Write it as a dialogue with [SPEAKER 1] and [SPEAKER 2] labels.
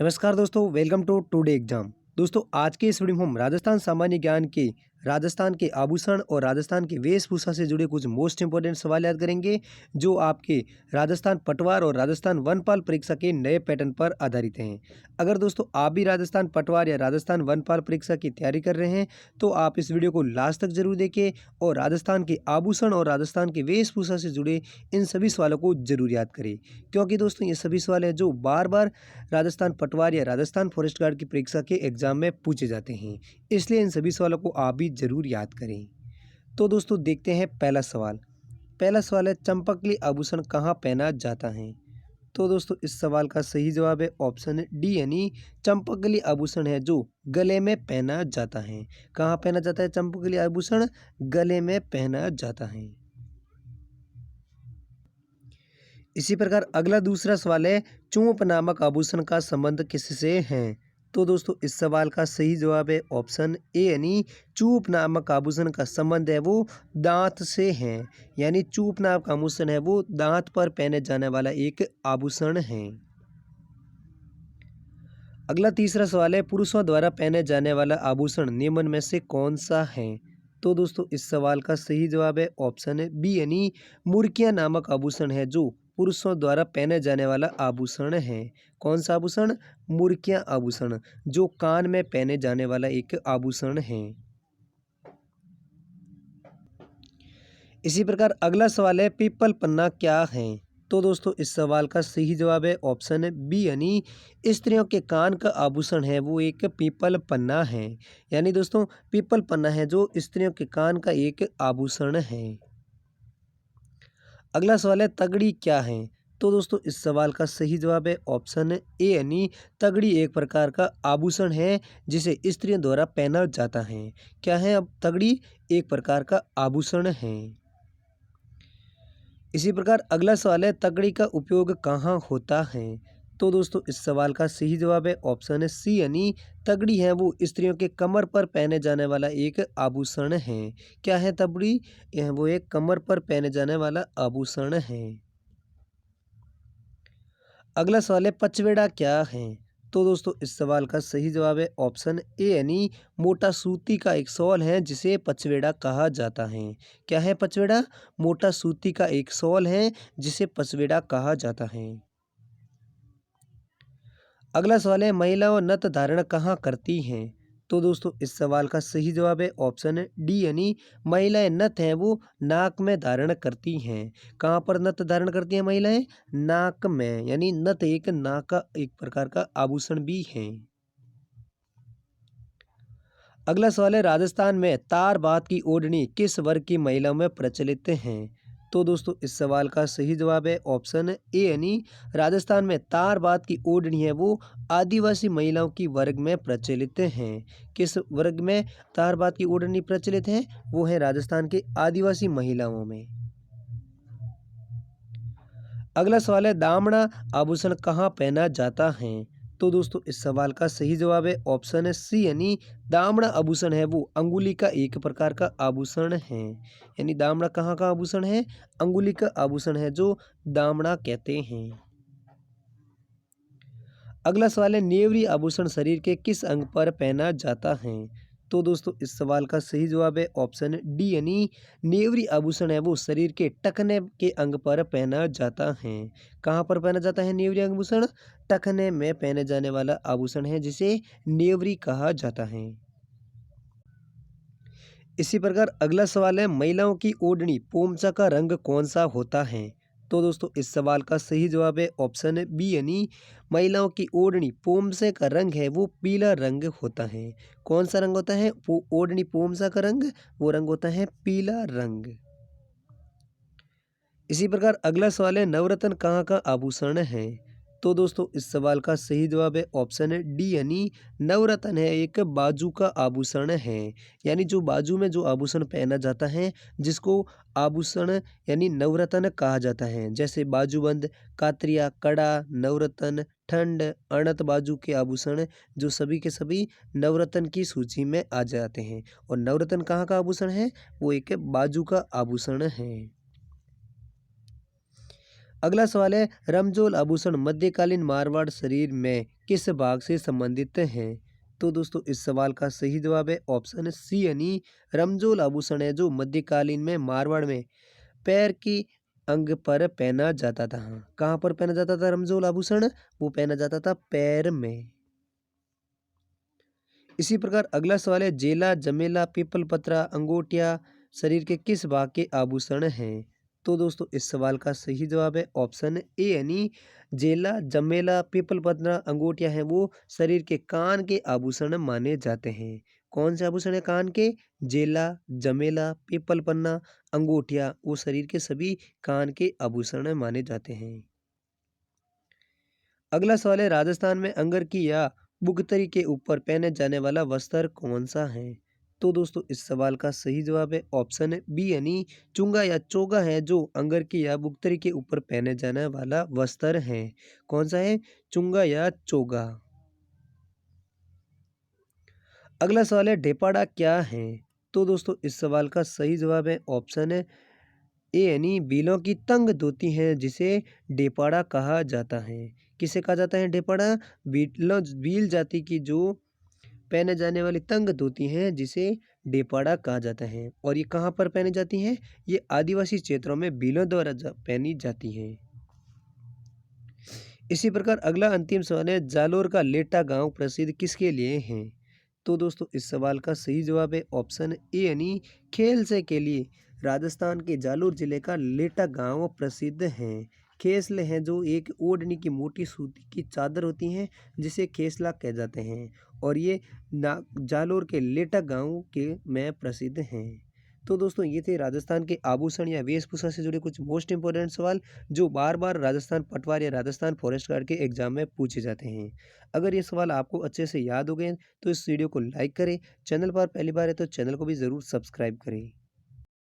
[SPEAKER 1] नमस्कार दोस्तों, welcome to today exam. दोस्तों, आज के इस वीडियो में हम राजस्थान सामान्य ज्ञान के राजस्थान के आभूषण और राजस्थान के वेशभूषा से जुड़े कुछ मोस्ट इंपॉर्टेंट सवाल याद करेंगे, जो आपके राजस्थान पटवार और राजस्थान वनपाल परीक्षा के नए पैटर्न पर आधारित हैं। अगर दोस्तों आप भी राजस्थान पटवार या राजस्थान वनपाल परीक्षा की तैयारी कर रहे हैं, तो आप इस वीडियो को लास्ट तक जरूर देखें और राजस्थान के आभूषण और राजस्थान के वेशभूषा से जुड़े इन सभी सवालों को जरूर याद करें, क्योंकि दोस्तों ये सभी सवाल हैं जो बार बार राजस्थान पटवार या राजस्थान फॉरेस्ट गार्ड की परीक्षा के एग्जाम में पूछे जाते हैं। इसलिए इन सभी सवालों को आप भी जरूर याद करें। तो दोस्तों देखते हैं पहला सवाल। पहला सवाल है, चंपकली आभूषण कहाँ पहना जाता है? तो दोस्तों इस सवाल का सही जवाब है ऑप्शन डी, यानी चंपकली आभूषण है जो गले में पहना जाता है। कहाँ पहना जाता है चंपकली आभूषण? गले में पहना जाता है। इसी प्रकार अगला दूसरा सवाल है, चूंप नामक आभूषण का संबंध किससे है? तो दोस्तों इस सवाल का सही जवाब है ऑप्शन ए, यानी चूप नामक आभूषण का संबंध है वो दांत से है। यानी चूप नामक आभूषण है वो दांत पर पहने जाने वाला एक आभूषण है। अगला तीसरा सवाल है, पुरुषों द्वारा पहने जाने वाला आभूषण निम्न में से कौन सा है? तो दोस्तों इस सवाल का सही जवाब है ऑप्शन बी, यानी मुर्किया नामक आभूषण है जो पुरुषों द्वारा पहने जाने वाला आभूषण है। कौन सा आभूषण? मुर्किया आभूषण, जो कान में पहने जाने वाला एक आभूषण है। इसी प्रकार अगला सवाल है, पीपल पन्ना क्या है? तो दोस्तों इस सवाल का सही जवाब है ऑप्शन बी, यानी स्त्रियों के कान का आभूषण है वो एक पीपल पन्ना है। यानी दोस्तों पीपल पन्ना है जो स्त्रियों के कान का एक आभूषण है। अगला सवाल है, तगड़ी क्या है? तो दोस्तों इस सवाल का सही जवाब है ऑप्शन ए, यानी तगड़ी एक प्रकार का आभूषण है जिसे स्त्रियों द्वारा पहना जाता है। क्या है अब तगड़ी? एक प्रकार का आभूषण है। इसी प्रकार अगला सवाल है, तगड़ी का उपयोग कहाँ होता है? तो दोस्तों इस सवाल का सही जवाब है ऑप्शन सी, यानी तगड़ी है वो स्त्रियों के कमर पर पहने जाने वाला एक आभूषण है। क्या है तगड़ी? यह वो एक कमर पर पहने जाने वाला आभूषण है। अगला सवाल है, पचवेड़ा क्या है? तो दोस्तों इस सवाल का सही जवाब है ऑप्शन ए, यानी मोटा सूती का एक शॉल है जिसे पचवेड़ा कहा जाता है। क्या है पचवेड़ा? मोटा सूती का एक शॉल है जिसे पचवेड़ा कहा जाता है। अगला सवाल है, महिलाओं नथ धारण कहाँ करती हैं? तो दोस्तों इस सवाल का सही जवाब है ऑप्शन डी, यानी महिलाएं नथ हैं वो नाक में धारण करती हैं। कहाँ पर नथ धारण करती हैं महिलाएं? नाक में। यानी नथ एक नाक का एक प्रकार का आभूषण भी है। अगला सवाल है, राजस्थान में तार बात की ओढ़नी किस वर्ग की महिलाओं में प्रचलित हैं? तो दोस्तों इस सवाल का सही जवाब है ऑप्शन ए, यानी राजस्थान में तार बात की ओढ़नी है वो आदिवासी महिलाओं की वर्ग में प्रचलित हैं। किस वर्ग में तार बात की ओढ़नी प्रचलित है? वो है राजस्थान के आदिवासी महिलाओं में। अगला सवाल है, दामड़ा आभूषण कहाँ पहना जाता है? तो दोस्तों इस सवाल का सही जवाब है ऑप्शन सी, यानी दामड़ा आभूषण है वो अंगुली का एक प्रकार का आभूषण है। यानी दामड़ा कहाँ का आभूषण है? अंगुली का आभूषण है जो दामड़ा कहते हैं। अगला सवाल है, नेवरी आभूषण शरीर के किस अंग पर पहना जाता है? तो दोस्तों इस सवाल का सही जवाब है ऑप्शन डी, यानी नेवरी आभूषण है वो शरीर के टखने के अंग पर पहना जाता है। कहाँ पर पहना जाता है नेवरी आभूषण? टखने में पहने जाने वाला आभूषण है जिसे नेवरी कहा जाता है। इसी प्रकार अगला सवाल है, महिलाओं की ओढ़नी पोमचा का रंग कौन सा होता है? तो दोस्तों इस सवाल का सही जवाब है ऑप्शन बी, यानी महिलाओं की ओढ़नी पोमसे का रंग है वो पीला रंग होता है। कौन सा रंग होता है ओढ़नी पोमसा का रंग? वो रंग होता है पीला रंग। इसी प्रकार अगला सवाल है, नवरत्न कहाँ का आभूषण है? तो दोस्तों इस सवाल का सही जवाब है ऑप्शन डी, यानी नवरत्न है एक बाजू का आभूषण है। यानी जो बाजू में जो आभूषण पहना जाता है जिसको आभूषण यानी नवरत्न कहा जाता है, जैसे बाजूबंद, कातरिया, कड़ा, नवरत्न, ठंड, अणत बाजू के आभूषण जो सभी के सभी नवरत्न की सूची में आ जाते हैं। और नवरत्न कहाँ का आभूषण है? वो एक बाजू का आभूषण है। अगला सवाल है, रमजोल आभूषण मध्यकालीन मारवाड़ शरीर में किस भाग से संबंधित हैं? तो दोस्तों इस सवाल का सही जवाब है ऑप्शन सी यानी रमजोल आभूषण है जो मध्यकालीन में मारवाड़ में पैर की अंग पर पहना जाता था। कहाँ पर पहना जाता था रमजोल आभूषण? वो पहना जाता था पैर में। इसी प्रकार अगला सवाल है, जेला, जमेला, पीपल पत्रा, अंगूठिया शरीर के किस भाग के आभूषण हैं? तो दोस्तों इस सवाल का सही जवाब है ऑप्शन ए यानी जेला, जमेला, पीपल पत्रा, अंगूठिया हैं वो शरीर के कान के आभूषण माने जाते हैं। कौन से आभूषण है कान के? जेला, जमेला, पीपल पन्ना, अंगूठिया वो शरीर के सभी कान के आभूषण माने जाते हैं। अगला सवाल है, राजस्थान में अंगर की या बुगतरी के ऊपर पहने जाने वाला वस्त्र कौन सा है? तो दोस्तों इस सवाल का सही जवाब है ऑप्शन बी यानी चुंगा या चोगा है जो अंगर की या बुगतरी के ऊपर पहने जाने वाला वस्त्र है। कौन सा है? चुंगा या चोगा। अगला सवाल है, ढेपाड़ा क्या है? तो दोस्तों इस सवाल का सही जवाब है ऑप्शन ए यानी बीलों की तंग धोती है जिसे ढेपाड़ा कहा जाता है। किसे कहा जाता है ढेपाड़ा? बील जाति की जो पहने जाने वाली तंग धोती हैं जिसे ढेपाड़ा कहा जाता है। और ये कहाँ पर पहनी जाती हैं? ये आदिवासी क्षेत्रों में भीलों द्वारा पहनी जाती हैं। इसी प्रकार अगला अंतिम सवाल है, जालोर का लेटा गांव प्रसिद्ध किसके लिए है? तो दोस्तों इस सवाल का सही जवाब है ऑप्शन ए यानी खेलसे के लिए। राजस्थान के जालोर जिले का लेटा गांव प्रसिद्ध है। खेसले हैं जो एक ओढ़नी की मोटी सूती की चादर होती हैं जिसे खेसला कह जाते हैं और ये जालोर के लेटा गांव के में प्रसिद्ध हैं। तो दोस्तों ये थे राजस्थान के आभूषण या वेशभूषा से जुड़े कुछ मोस्ट इंपॉर्टेंट सवाल जो बार बार राजस्थान पटवार या राजस्थान फॉरेस्ट गार्ड के एग्जाम में पूछे जाते हैं। अगर ये सवाल आपको अच्छे से याद हो गए तो इस वीडियो को लाइक करें। चैनल पर पहली बार है तो चैनल को भी ज़रूर सब्सक्राइब करें।